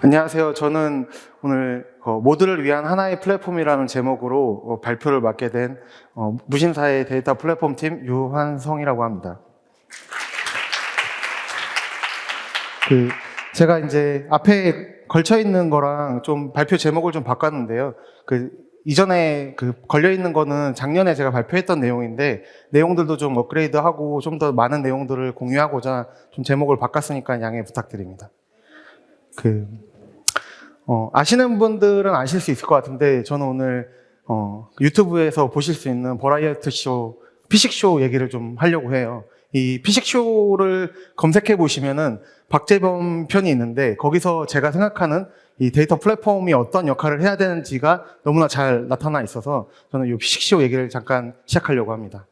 안녕하세요. 저는 오늘 모두를 위한 하나의 플랫폼이라는 제목으로 발표를 맡게 된 무신사의 데이터 플랫폼 팀 유환성이라고 합니다. 제가 이제 앞에 걸쳐 있는 거랑 좀 발표 제목을 좀 바꿨는데요. 이전에 걸려 있는 거는 작년에 제가 발표했던 내용인데 내용들도 좀 업그레이드하고 좀 더 많은 내용들을 공유하고자 좀 제목을 바꿨으니까 양해 부탁드립니다. 아시는 분들은 아실 수 있을 것 같은데 저는 오늘 유튜브에서 보실 수 있는 버라이어티 쇼, 피식쇼 얘기를 좀 하려고 해요. 이 피식쇼를 검색해 보시면은 박재범 편이 있는데 거기서 제가 생각하는 이 데이터 플랫폼이 어떤 역할을 해야 되는지가 너무나 잘 나타나 있어서 저는 이 피식쇼 얘기를 잠깐 시작하려고 합니다.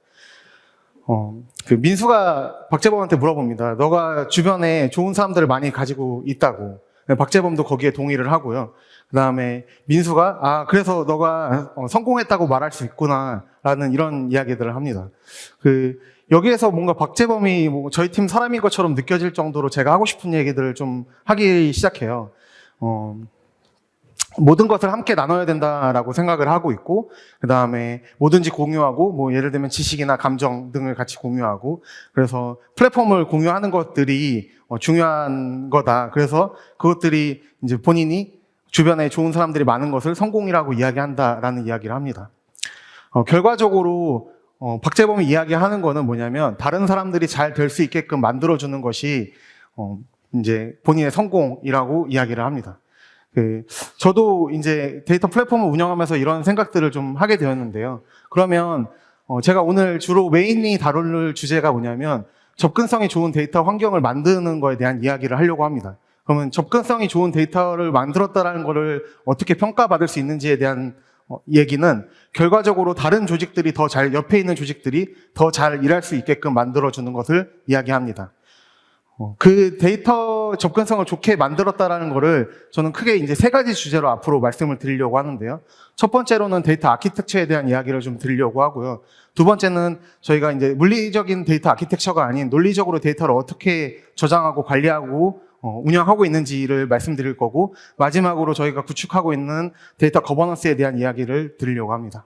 민수가 박재범한테 물어봅니다. 너가 주변에 좋은 사람들을 많이 가지고 있다고. 박재범도 거기에 동의를 하고요. 그 다음에 민수가 그래서 너가 성공했다고 말할 수 있구나 라는 이런 이야기들을 합니다. 여기에서 뭔가 박재범이 저희 팀 사람인 것처럼 느껴질 정도로 제가 하고 싶은 얘기들을 좀 하기 시작해요. 모든 것을 함께 나눠야 된다라고 생각을 하고 있고, 그 다음에 뭐든지 공유하고, 예를 들면 지식이나 감정 등을 같이 공유하고, 그래서 플랫폼을 공유하는 것들이 중요한 거다. 그래서 그것들이 이제 본인이 주변에 좋은 사람들이 많은 것을 성공이라고 이야기한다라는 이야기를 합니다. 결과적으로 박재범이 이야기하는 거는 뭐냐면 다른 사람들이 잘 될 수 있게끔 만들어주는 것이 이제 본인의 성공이라고 이야기를 합니다. 저도 이제 데이터 플랫폼을 운영하면서 이런 생각들을 좀 하게 되었는데요. 그러면 제가 오늘 주로 메인이 다룰 주제가 뭐냐면 접근성이 좋은 데이터 환경을 만드는 거에 대한 이야기를 하려고 합니다. 그러면 접근성이 좋은 데이터를 만들었다는 것을 어떻게 평가받을 수 있는지에 대한 얘기는 결과적으로 다른 조직들이 옆에 있는 조직들이 더 잘 일할 수 있게끔 만들어주는 것을 이야기합니다. 데이터 접근성을 좋게 만들었다라는 거를 저는 크게 이제 세 가지 주제로 앞으로 말씀을 드리려고 하는데요. 첫 번째로는 데이터 아키텍처에 대한 이야기를 좀 드리려고 하고요. 두 번째는 저희가 이제 물리적인 데이터 아키텍처가 아닌 논리적으로 데이터를 어떻게 저장하고 관리하고 운영하고 있는지를 말씀드릴 거고, 마지막으로 저희가 구축하고 있는 데이터 거버넌스에 대한 이야기를 드리려고 합니다.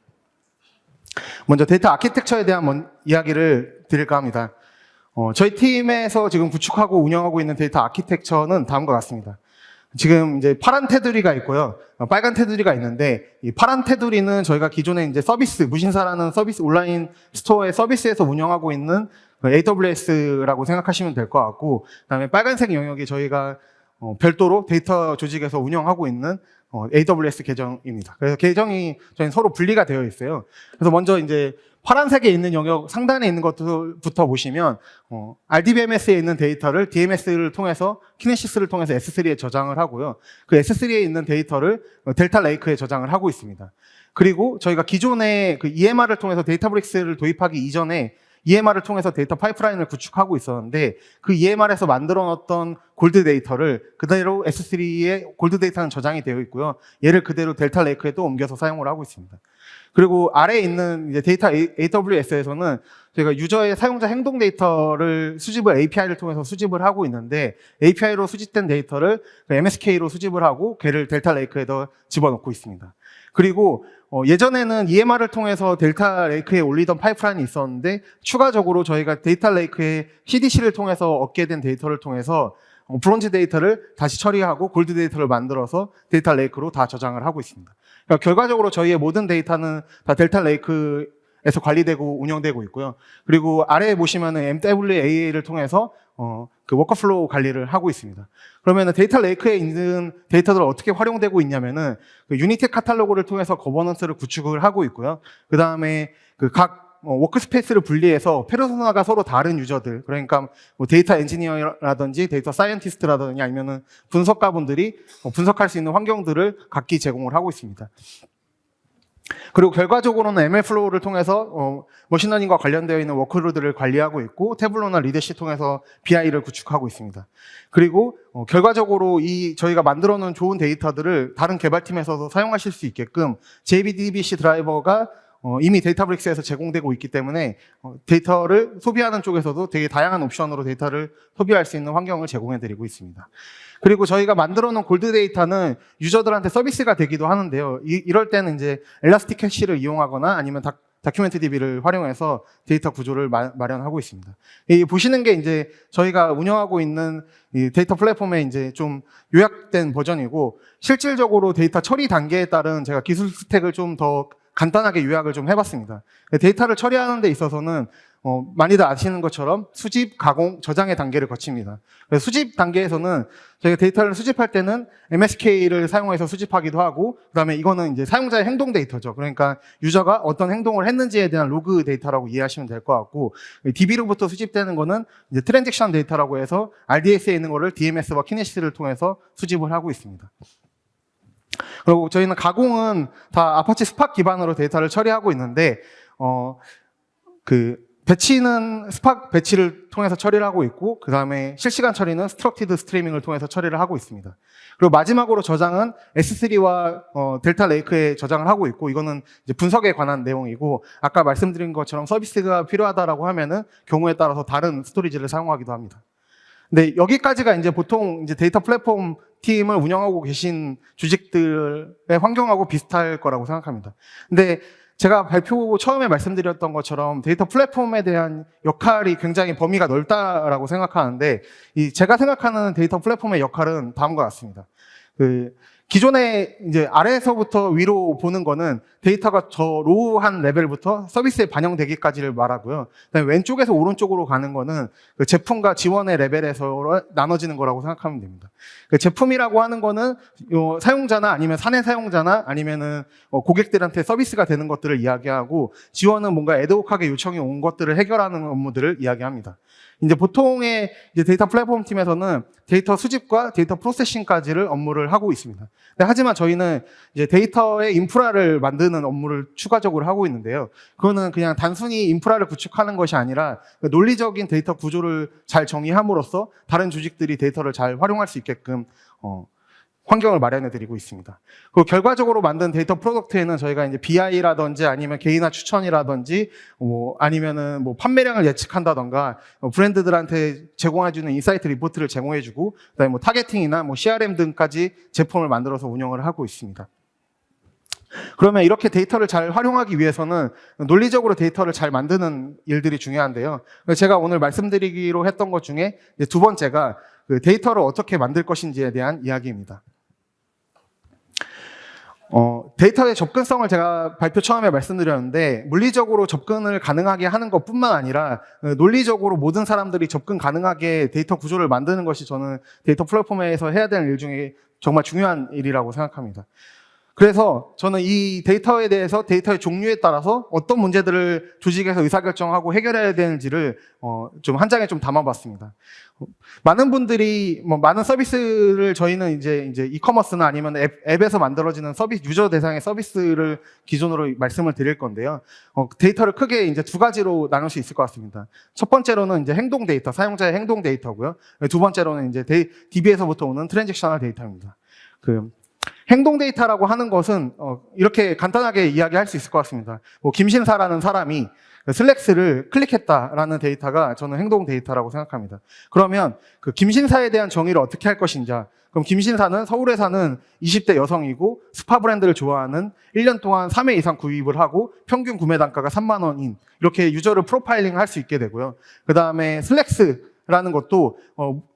먼저 데이터 아키텍처에 대한 이야기를 드릴까 합니다. 저희 팀에서 지금 구축하고 운영하고 있는 데이터 아키텍처는 다음과 같습니다. 지금 이제 파란 테두리가 있고요. 빨간 테두리가 있는데, 이 파란 테두리는 저희가 기존에 이제 서비스, 무신사라는 서비스, 온라인 스토어의 서비스에서 운영하고 있는 AWS라고 생각하시면 될 것 같고, 그 다음에 빨간색 영역이 저희가 별도로 데이터 조직에서 운영하고 있는 AWS 계정입니다. 그래서 계정이 저희는 서로 분리가 되어 있어요. 그래서 먼저 이제 파란색에 있는 영역 상단에 있는 것부터 보시면 RDBMS에 있는 데이터를 DMS를 통해서 키네시스를 통해서 S3에 저장을 하고요. 그 S3에 있는 데이터를 델타 레이크에 저장을 하고 있습니다. 그리고 저희가 기존에 EMR을 통해서 데이터브릭스를 도입하기 이전에 EMR을 통해서 데이터 파이프라인을 구축하고 있었는데 그 EMR에서 만들어 놓았던 골드 데이터를 그대로 S3에 골드 데이터는 저장이 되어 있고요. 얘를 그대로 델타 레이크에 또 옮겨서 사용을 하고 있습니다. 그리고 아래에 있는 이제 데이터 AWS에서는 저희가 유저의 사용자 행동 데이터를 API를 통해서 수집을 하고 있는데 API로 수집된 데이터를 MSK로 수집을 하고 걔를 델타 레이크에다 집어넣고 있습니다. 그리고 예전에는 EMR을 통해서 델타 레이크에 올리던 파이프라인이 있었는데 추가적으로 저희가 데이터 레이크의 CDC를 통해서 얻게 된 데이터를 통해서 브론즈 데이터를 다시 처리하고 골드 데이터를 만들어서 데이터 레이크로 다 저장을 하고 있습니다. 그러니까 결과적으로 저희의 모든 데이터는 다 델타 레이크에서 관리되고 운영되고 있고요. 그리고 아래에 보시면은 MWA를 통해서 워커플로우 관리를 하고 있습니다. 그러면은 데이터 레이크에 있는 데이터들을 어떻게 활용되고 있냐면은 유니티 카탈로그를 통해서 거버넌스를 구축을 하고 있고요. 그 다음에 각 워크스페이스를 분리해서 페르소나가 서로 다른 유저들, 그러니까 데이터 엔지니어라든지 데이터 사이언티스트라든지 아니면은 분석가분들이 분석할 수 있는 환경들을 각기 제공을 하고 있습니다. 그리고 결과적으로는 MLflow를 통해서 머신러닝과 관련되어 있는 워크로드를 관리하고 있고 태블로나 리드시 통해서 BI를 구축하고 있습니다. 그리고 결과적으로 저희가 만들어 놓은 좋은 데이터들을 다른 개발팀에서도 사용하실 수 있게끔 JDBC 드라이버가 이미 데이터브릭스에서 제공되고 있기 때문에 데이터를 소비하는 쪽에서도 되게 다양한 옵션으로 데이터를 소비할 수 있는 환경을 제공해드리고 있습니다. 그리고 저희가 만들어 놓은 골드 데이터는 유저들한테 서비스가 되기도 하는데요. 이럴 때는 이제 엘라스틱 캐시를 이용하거나 아니면 다큐멘트 DB를 활용해서 데이터 구조를 마련하고 있습니다. 보시는 게 이제 저희가 운영하고 있는 이 데이터 플랫폼의 이제 좀 요약된 버전이고, 실질적으로 데이터 처리 단계에 따른 제가 기술 스택을 좀 더 간단하게 요약을 좀 해봤습니다. 데이터를 처리하는 데 있어서는 많이들 아시는 것처럼 수집, 가공, 저장의 단계를 거칩니다. 그래서 수집 단계에서는 저희가 데이터를 수집할 때는 MSK를 사용해서 수집하기도 하고, 그다음에 이거는 이제 사용자의 행동 데이터죠. 그러니까 유저가 어떤 행동을 했는지에 대한 로그 데이터라고 이해하시면 될 것 같고, DB로부터 수집되는 거는 이제 트랜잭션 데이터라고 해서 RDS에 있는 거를 DMS와 키네시스를 통해서 수집을 하고 있습니다. 그리고 저희는 가공은 다 아파치 스팍 기반으로 데이터를 처리하고 있는데, 배치는 스팍 배치를 통해서 처리를 하고 있고, 그 다음에 실시간 처리는 스트럭티드 스트리밍을 통해서 처리를 하고 있습니다. 그리고 마지막으로 저장은 S3와 델타 레이크에 저장을 하고 있고, 이거는 이제 분석에 관한 내용이고, 아까 말씀드린 것처럼 서비스가 필요하다라고 하면은 경우에 따라서 다른 스토리지를 사용하기도 합니다. 근데 여기까지가 이제 보통 이제 데이터 플랫폼 팀을 운영하고 계신 조직들의 환경하고 비슷할 거라고 생각합니다. 근데 제가 발표 처음에 말씀드렸던 것처럼 데이터 플랫폼에 대한 역할이 굉장히 범위가 넓다라고 생각하는데, 제가 생각하는 데이터 플랫폼의 역할은 다음과 같습니다. 기존에 이제 아래에서부터 위로 보는 거는 데이터가 저 로우한 레벨부터 서비스에 반영되기까지를 말하고요. 그다음에 왼쪽에서 오른쪽으로 가는 거는 그 제품과 지원의 레벨에서 나눠지는 거라고 생각하면 됩니다. 그 제품이라고 하는 거는 사용자나 아니면 사내 사용자나 아니면은 고객들한테 서비스가 되는 것들을 이야기하고, 지원은 뭔가 애드호크하게 요청이 온 것들을 해결하는 업무들을 이야기합니다. 이제 보통의 이제 데이터 플랫폼 팀에서는 데이터 수집과 데이터 프로세싱까지를 업무를 하고 있습니다. 하지만 저희는 이제 데이터의 인프라를 만드는 업무를 추가적으로 하고 있는데요. 그거는 그냥 단순히 인프라를 구축하는 것이 아니라 논리적인 데이터 구조를 잘 정의함으로써 다른 조직들이 데이터를 잘 활용할 수 있게끔 환경을 마련해 드리고 있습니다. 그리고 결과적으로 만든 데이터 프로덕트에는 저희가 이제 BI라든지 아니면 개인화 추천이라든지 아니면은 판매량을 예측한다던가 브랜드들한테 제공해주는 인사이트 리포트를 제공해주고, 그다음에 타겟팅이나 CRM 등까지 제품을 만들어서 운영을 하고 있습니다. 그러면 이렇게 데이터를 잘 활용하기 위해서는 논리적으로 데이터를 잘 만드는 일들이 중요한데요. 제가 오늘 말씀드리기로 했던 것 중에 이제 두 번째가 그 데이터를 어떻게 만들 것인지에 대한 이야기입니다. 데이터의 접근성을 제가 발표 처음에 말씀드렸는데, 물리적으로 접근을 가능하게 하는 것뿐만 아니라 논리적으로 모든 사람들이 접근 가능하게 데이터 구조를 만드는 것이 저는 데이터 플랫폼에서 해야 되는 일 중에 정말 중요한 일이라고 생각합니다. 그래서 저는 이 데이터에 대해서 데이터의 종류에 따라서 어떤 문제들을 조직에서 의사결정하고 해결해야 되는지를 좀 한 장에 좀 담아봤습니다. 많은 분들이 많은 서비스를 저희는 이제 이커머스나 아니면 앱에서 만들어지는 서비스, 유저 대상의 서비스를 기존으로 말씀을 드릴 건데요. 데이터를 크게 이제 두 가지로 나눌 수 있을 것 같습니다. 첫 번째로는 이제 행동 데이터, 사용자의 행동 데이터고요. 두 번째로는 이제 DB에서부터 오는 트랜잭셔널 데이터입니다. 행동 데이터라고 하는 것은 이렇게 간단하게 이야기할 수 있을 것 같습니다. 김신사라는 사람이 슬랙스를 클릭했다라는 데이터가 저는 행동 데이터라고 생각합니다. 그러면 그 김신사에 대한 정의를 어떻게 할 것인가? 그럼 김신사는 서울에 사는 20대 여성이고 스파 브랜드를 좋아하는 1년 동안 3회 이상 구입을 하고 평균 구매 단가가 3만 원인, 이렇게 유저를 프로파일링 할 수 있게 되고요. 그 다음에 슬랙스라는 것도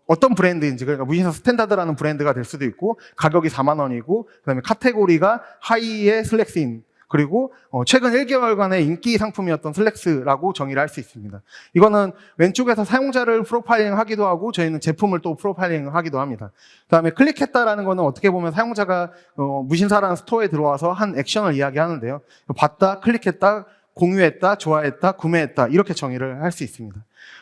어떤 브랜드인지, 그러니까 무신사 스탠다드라는 브랜드가 될 수도 있고, 가격이 4만 원이고, 그다음에 카테고리가 하이의 슬랙스인, 그리고 최근 1개월간의 인기 상품이었던 슬랙스라고 정의를 할 수 있습니다. 이거는 왼쪽에서 사용자를 프로파일링 하기도 하고, 저희는 제품을 또 프로파일링 하기도 합니다. 그다음에 클릭했다라는 거는 어떻게 보면 사용자가 무신사라는 스토어에 들어와서 한 액션을 이야기하는데요. 봤다, 클릭했다, 공유했다, 좋아했다, 구매했다, 이렇게 정의를 할 수 있습니다.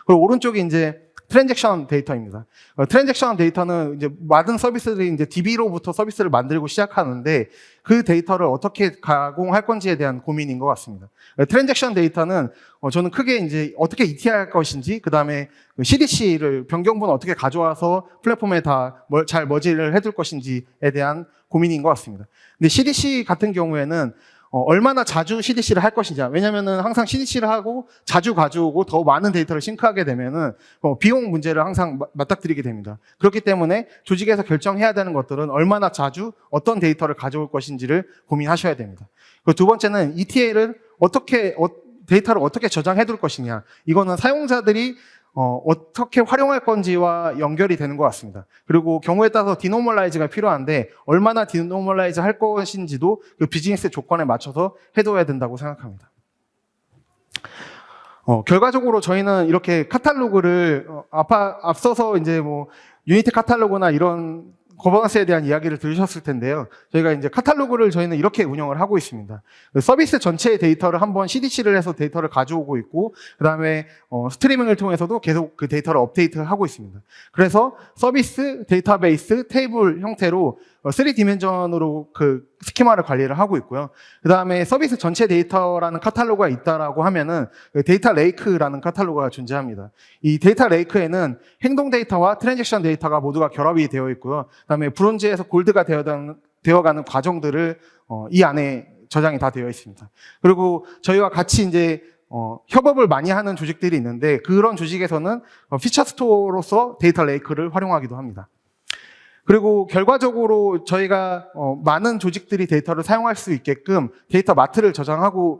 그리고 오른쪽이 이제 트랜잭션 데이터입니다. 트랜잭션 데이터는 이제 많은 서비스들이 이제 DB로부터 서비스를 만들고 시작하는데, 그 데이터를 어떻게 가공할 건지에 대한 고민인 것 같습니다. 트랜잭션 데이터는 저는 크게 이제 어떻게 ETR 할 것인지, 그 다음에 CDC를 변경분을 어떻게 가져와서 플랫폼에 다 잘 머지를 해둘 것인지에 대한 고민인 것 같습니다. 근데 CDC 같은 경우에는 얼마나 자주 CDC를 할 것이냐. 왜냐면은 항상 CDC를 하고 자주 가져오고 더 많은 데이터를 싱크하게 되면은 비용 문제를 항상 맞닥뜨리게 됩니다. 그렇기 때문에 조직에서 결정해야 되는 것들은 얼마나 자주 어떤 데이터를 가져올 것인지를 고민하셔야 됩니다. 그리고 두 번째는 ETL을 데이터를 어떻게 저장해 둘 것이냐. 이거는 사용자들이 어떻게 활용할 건지와 연결이 되는 것 같습니다. 그리고 경우에 따라서 디노멀라이즈가 필요한데 얼마나 디노멀라이즈 할 것인지도 그 비즈니스 조건에 맞춰서 해둬야 된다고 생각합니다. 결과적으로 저희는 이렇게 카탈로그를 앞서서 이제 뭐 유니티 카탈로그나 이런 거버넌스에 대한 이야기를 들으셨을 텐데요. 저희가 이제 카탈로그를 저희는 이렇게 운영을 하고 있습니다. 서비스 전체의 데이터를 한번 CDC를 해서 데이터를 가져오고 있고, 그 다음에 스트리밍을 통해서도 계속 그 데이터를 업데이트를 하고 있습니다. 그래서 서비스, 데이터베이스, 테이블 형태로 3디멘전으로 그 스키마를 관리를 하고 있고요. 그 다음에 서비스 전체 데이터라는 카탈로그가 있다라고 하면은 데이터 레이크라는 카탈로그가 존재합니다. 이 데이터 레이크에는 행동 데이터와 트랜잭션 데이터가 모두가 결합이 되어 있고요. 그 다음에 브론즈에서 골드가 되어가는 과정들을 이 안에 저장이 다 되어 있습니다. 그리고 저희와 같이 이제 협업을 많이 하는 조직들이 있는데 그런 조직에서는 피처 스토어로서 데이터 레이크를 활용하기도 합니다. 그리고 결과적으로 저희가 많은 조직들이 데이터를 사용할 수 있게끔 데이터 마트를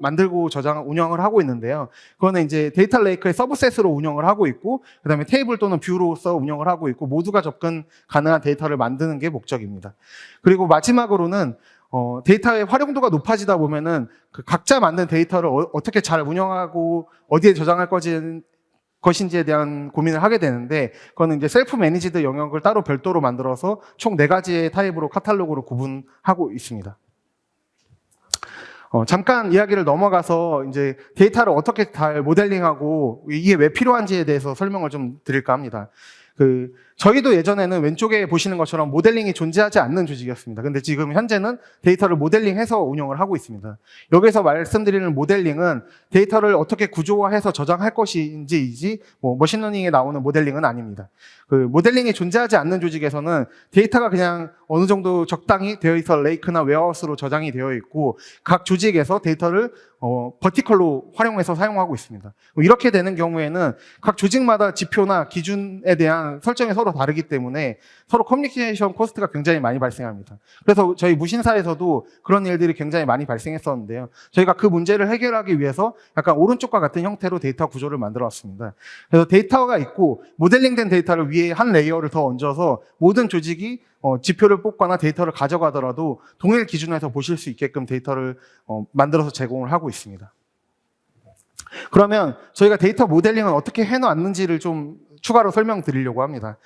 만들고 운영을 하고 있는데요. 그거는 이제 데이터 레이크의 서브셋으로 운영을 하고 있고, 그 다음에 테이블 또는 뷰로서 운영을 하고 있고, 모두가 접근 가능한 데이터를 만드는 게 목적입니다. 그리고 마지막으로는 데이터의 활용도가 높아지다 보면은 그 각자 만든 데이터를 어떻게 잘 운영하고 어디에 저장할 것인지에 대한 고민을 하게 되는데, 그거는 이제 셀프 매니지드 영역을 따로 별도로 만들어서 총 4가지의 타입으로 카탈로그로 구분하고 있습니다. 잠깐 이야기를 넘어가서 이제 데이터를 어떻게 잘 모델링하고 이게 왜 필요한지에 대해서 설명을 좀 드릴까 합니다. 저희도 예전에는 왼쪽에 보시는 것처럼 모델링이 존재하지 않는 조직이었습니다. 근데 지금 현재는 데이터를 모델링해서 운영을 하고 있습니다. 여기서 말씀드리는 모델링은 데이터를 어떻게 구조화해서 저장할 것인지이지 머신러닝에 나오는 모델링은 아닙니다. 모델링이 존재하지 않는 조직에서는 데이터가 그냥 어느 정도 적당히 되어 있어 레이크나 웨어하우스로 저장이 되어 있고 각 조직에서 데이터를 버티컬로 활용해서 사용하고 있습니다. 이렇게 되는 경우에는 각 조직마다 지표나 기준에 대한 설정이 서로 다르기 때문에 서로 커뮤니케이션 코스트가 굉장히 많이 발생합니다. 그래서 저희 무신사에서도 그런 일들이 굉장히 많이 발생했었는데요. 저희가 그 문제를 해결하기 위해서 약간 오른쪽과 같은 형태로 데이터 구조를 만들어 왔습니다. 그래서 데이터가 있고 모델링된 데이터를 위에 한 레이어를 더 얹어서 모든 조직이 지표를 뽑거나 데이터를 가져가더라도 동일 기준에서 보실 수 있게끔 데이터를 만들어서 제공을 하고 있습니다. 그러면 저희가 데이터 모델링은 어떻게 해놨는지를 좀 추가로 설명드리려고 합니다.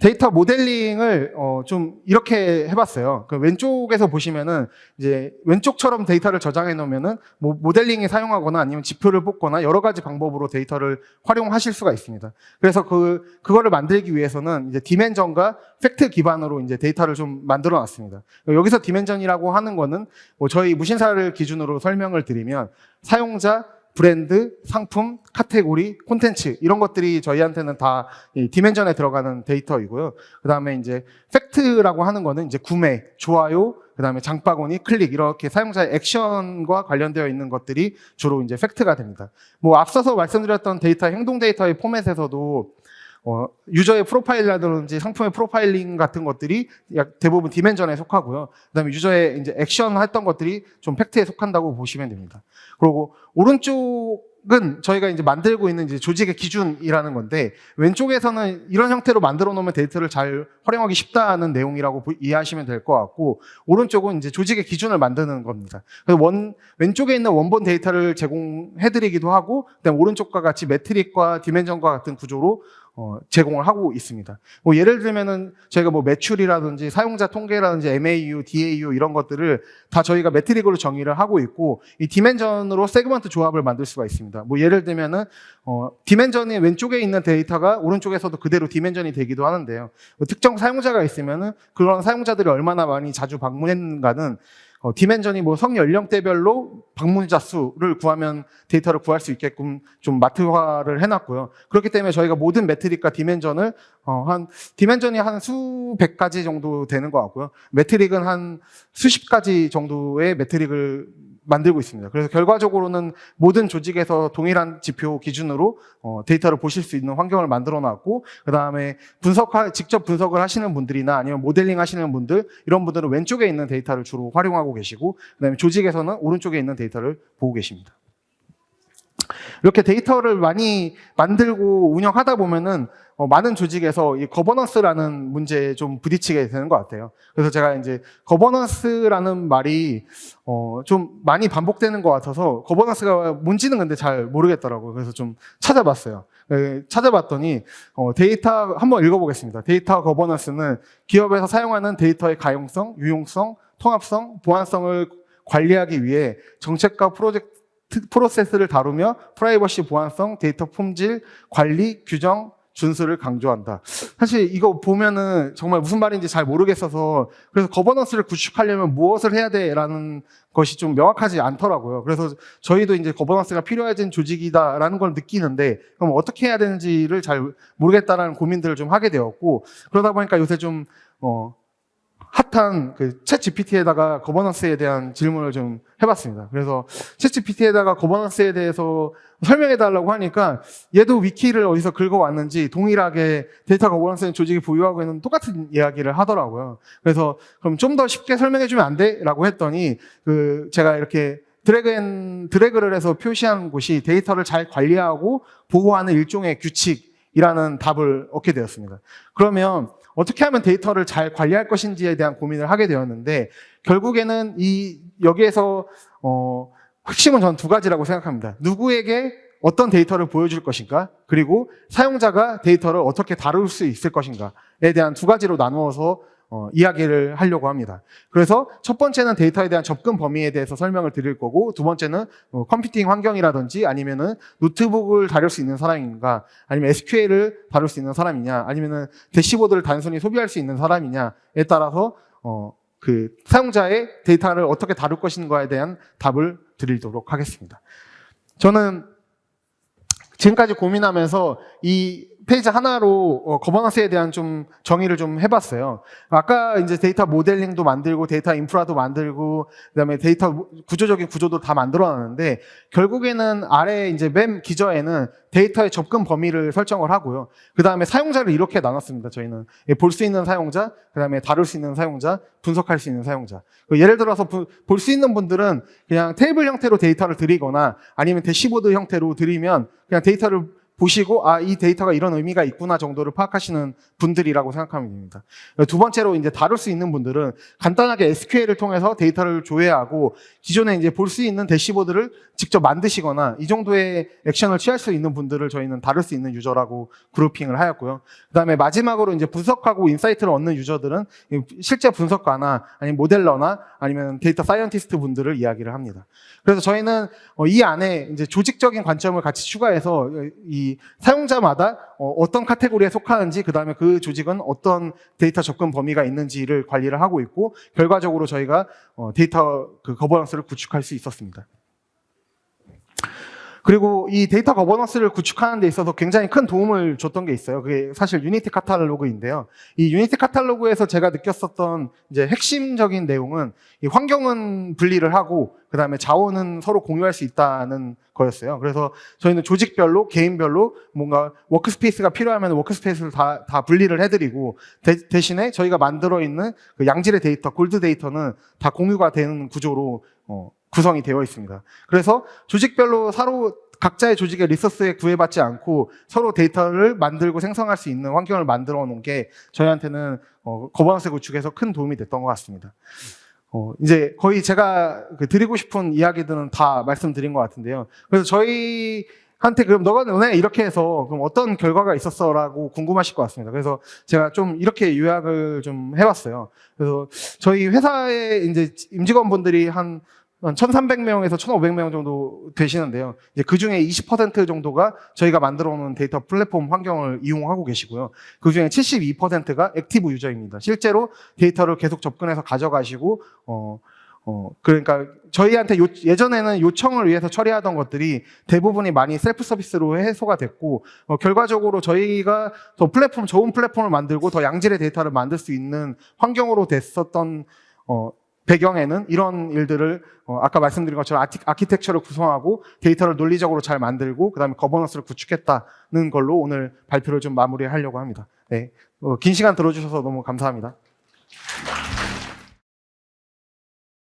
데이터 모델링을 좀 이렇게 해봤어요. 왼쪽에서 보시면은 이제 왼쪽처럼 데이터를 저장해 놓으면은 모델링에 사용하거나 아니면 지표를 뽑거나 여러 가지 방법으로 데이터를 활용하실 수가 있습니다. 그래서 그거를 만들기 위해서는 이제 디멘전과 팩트 기반으로 이제 데이터를 좀 만들어 놨습니다. 여기서 디멘전이라고 하는 거는 저희 무신사를 기준으로 설명을 드리면 사용자, 브랜드, 상품, 카테고리, 콘텐츠 이런 것들이 저희한테는 다 디멘전에 들어가는 데이터이고요. 그 다음에 이제 팩트라고 하는 거는 이제 구매, 좋아요, 그 다음에 장바구니, 클릭 이렇게 사용자의 액션과 관련되어 있는 것들이 주로 이제 팩트가 됩니다. 앞서서 말씀드렸던 데이터, 행동 데이터의 포맷에서도 유저의 프로파일이라든지 상품의 프로파일링 같은 것들이 대부분 디멘전에 속하고요. 그다음에 유저의 이제 액션 했던 것들이 좀 팩트에 속한다고 보시면 됩니다. 그리고 오른쪽은 저희가 이제 만들고 있는 이제 조직의 기준이라는 건데 왼쪽에서는 이런 형태로 만들어 놓으면 데이터를 잘 활용하기 쉽다는 내용이라고 이해하시면 될 것 같고 오른쪽은 이제 조직의 기준을 만드는 겁니다. 그래서 왼쪽에 있는 원본 데이터를 제공해드리기도 하고 그다음에 오른쪽과 같이 매트릭과 디멘전과 같은 구조로 제공을 하고 있습니다. 예를 들면은 저희가 매출이라든지 사용자 통계라든지 MAU, DAU 이런 것들을 다 저희가 매트릭으로 정의를 하고 있고 이 디멘전으로 세그먼트 조합을 만들 수가 있습니다. 예를 들면은 디멘전이 왼쪽에 있는 데이터가 오른쪽에서도 그대로 디멘전이 되기도 하는데요. 특정 사용자가 있으면은 그런 사용자들이 얼마나 많이 자주 방문했는가는 디멘전이 뭐 성연령대별로 방문자 수를 구하면 데이터를 구할 수 있게끔 좀 마트화를 해놨고요. 그렇기 때문에 저희가 모든 매트릭과 디멘전을 디멘전이 한 수백 가지 정도 되는 것 같고요. 매트릭은 한 수십 가지 정도의 매트릭을 만들고 있습니다. 그래서 결과적으로는 모든 조직에서 동일한 지표 기준으로 데이터를 보실 수 있는 환경을 만들어 놨고, 그 다음에 직접 분석을 하시는 분들이나 아니면 모델링 하시는 분들, 이런 분들은 왼쪽에 있는 데이터를 주로 활용하고 계시고, 그 다음에 조직에서는 오른쪽에 있는 데이터를 보고 계십니다. 이렇게 데이터를 많이 만들고 운영하다 보면은 많은 조직에서 이 거버넌스라는 문제에 좀 부딪히게 되는 것 같아요. 그래서 제가 이제 거버넌스라는 말이 좀 많이 반복되는 것 같아서 거버넌스가 뭔지는 근데 잘 모르겠더라고요. 그래서 좀 찾아봤어요. 찾아봤더니 데이터 한번 읽어보겠습니다. 데이터 거버넌스는 기업에서 사용하는 데이터의 가용성, 유용성, 통합성, 보안성을 관리하기 위해 정책과 프로세스를 다루며 프라이버시 보안성, 데이터 품질, 관리, 규정, 준수를 강조한다. 사실 이거 보면은 정말 무슨 말인지 잘 모르겠어서, 그래서 거버넌스를 구축하려면 무엇을 해야 돼라는 것이 좀 명확하지 않더라고요. 그래서 저희도 이제 거버넌스가 필요해진 조직이다라는 걸 느끼는데, 그럼 어떻게 해야 되는지를 잘 모르겠다라는 고민들을 좀 하게 되었고, 그러다 보니까 요새 좀 핫한 그 챗 GPT에다가 거버넌스에 대한 질문을 좀 해봤습니다. 그래서 챗 GPT에다가 거버넌스에 대해서 설명해달라고 하니까 얘도 위키를 어디서 긁어왔는지 동일하게 데이터 거버넌스는 조직이 보유하고 있는 똑같은 이야기를 하더라고요. 그래서 그럼 좀 더 쉽게 설명해주면 안 돼? 라고 했더니 제가 이렇게 드래그를 해서 표시한 곳이 데이터를 잘 관리하고 보호하는 일종의 규칙이라는 답을 얻게 되었습니다. 그러면 어떻게 하면 데이터를 잘 관리할 것인지에 대한 고민을 하게 되었는데, 결국에는 여기에서 핵심은 저는 두 가지라고 생각합니다. 누구에게 어떤 데이터를 보여줄 것인가, 그리고 사용자가 데이터를 어떻게 다룰 수 있을 것인가에 대한 두 가지로 나누어서 이야기를 하려고 합니다. 그래서 첫 번째는 데이터에 대한 접근 범위에 대해서 설명을 드릴 거고, 두 번째는 컴퓨팅 환경이라든지 아니면은 노트북을 다룰 수 있는 사람인가, 아니면 SQL을 다룰 수 있는 사람이냐, 아니면은 대시보드를 단순히 소비할 수 있는 사람이냐에 따라서 그 사용자의 데이터를 어떻게 다룰 것인가에 대한 답을 드리도록 하겠습니다. 저는 지금까지 고민하면서 이 페이지 하나로 거버넌스에 대한 좀 정의를 좀 해봤어요. 아까 이제 데이터 모델링도 만들고 데이터 인프라도 만들고 그다음에 데이터 구조적인 구조도 다 만들어놨는데, 결국에는 아래 이제 맨 기저에는 데이터의 접근 범위를 설정을 하고요. 그다음에 사용자를 이렇게 나눴습니다. 저희는 볼 수 있는 사용자, 그다음에 다룰 수 있는 사용자, 분석할 수 있는 사용자. 예를 들어서 볼 수 있는 분들은 그냥 테이블 형태로 데이터를 드리거나 아니면 대시보드 형태로 드리면 그냥 데이터를 보시고 이 데이터가 이런 의미가 있구나 정도를 파악하시는 분들이라고 생각하면 됩니다. 두 번째로 이제 다룰 수 있는 분들은 간단하게 SQL을 통해서 데이터를 조회하고 기존에 이제 볼 수 있는 대시보드를 직접 만드시거나 이 정도의 액션을 취할 수 있는 분들을 저희는 다룰 수 있는 유저라고 그룹핑을 하였고요. 그다음에 마지막으로 이제 분석하고 인사이트를 얻는 유저들은 실제 분석가나 아니면 모델러나 아니면 데이터 사이언티스트 분들을 이야기를 합니다. 그래서 저희는 이 안에 이제 조직적인 관점을 같이 추가해서 이 사용자마다 어떤 카테고리에 속하는지, 그다음에 그 조직은 어떤 데이터 접근 범위가 있는지를 관리를 하고 있고, 결과적으로 저희가 데이터 그 거버넌스를 구축할 수 있었습니다. 그리고 이 데이터 거버넌스를 구축하는 데 있어서 굉장히 큰 도움을 줬던 게 있어요. 그게 사실 유니티 카탈로그인데요. 이 유니티 카탈로그에서 제가 느꼈었던 이제 핵심적인 내용은 이 환경은 분리를 하고 그다음에 자원은 서로 공유할 수 있다는 거였어요. 그래서 저희는 조직별로, 개인별로 뭔가 워크스페이스가 필요하면 워크스페이스를 다 분리를 해드리고, 대신에 저희가 만들어 있는 그 양질의 데이터, 골드 데이터는 다 공유가 되는 구조로 구성이 되어 있습니다. 그래서 조직별로 서로 각자의 조직의 리소스에 구애받지 않고 서로 데이터를 만들고 생성할 수 있는 환경을 만들어 놓은 게 저희한테는 거버넌스 구축에서 큰 도움이 됐던 것 같습니다. 이제 거의 제가 드리고 싶은 이야기들은 다 말씀드린 것 같은데요. 그래서 저희한테 그럼 너가 너네 이렇게 해서 그럼 어떤 결과가 있었어라고 궁금하실 것 같습니다. 그래서 제가 좀 이렇게 요약을 좀 해봤어요. 그래서 저희 회사에 이제 임직원분들이 한 1,300명에서 1,500명 정도 되시는데요. 이제 그 중에 20% 정도가 저희가 만들어 놓은 데이터 플랫폼 환경을 이용하고 계시고요. 그 중에 72%가 액티브 유저입니다. 실제로 데이터를 계속 접근해서 가져가시고, 그러니까 저희한테 예전에는 요청을 위해서 처리하던 것들이 대부분이 많이 셀프 서비스로 해소가 됐고, 결과적으로 저희가 더 좋은 플랫폼을 만들고 더 양질의 데이터를 만들 수 있는 환경으로 됐었던, 배경에는 이런 일들을, 아까 말씀드린 것처럼 아키텍처를 구성하고 데이터를 논리적으로 잘 만들고, 그 다음에 거버넌스를 구축했다는 걸로 오늘 발표를 좀 마무리하려고 합니다. 네. 긴 시간 들어주셔서 너무 감사합니다.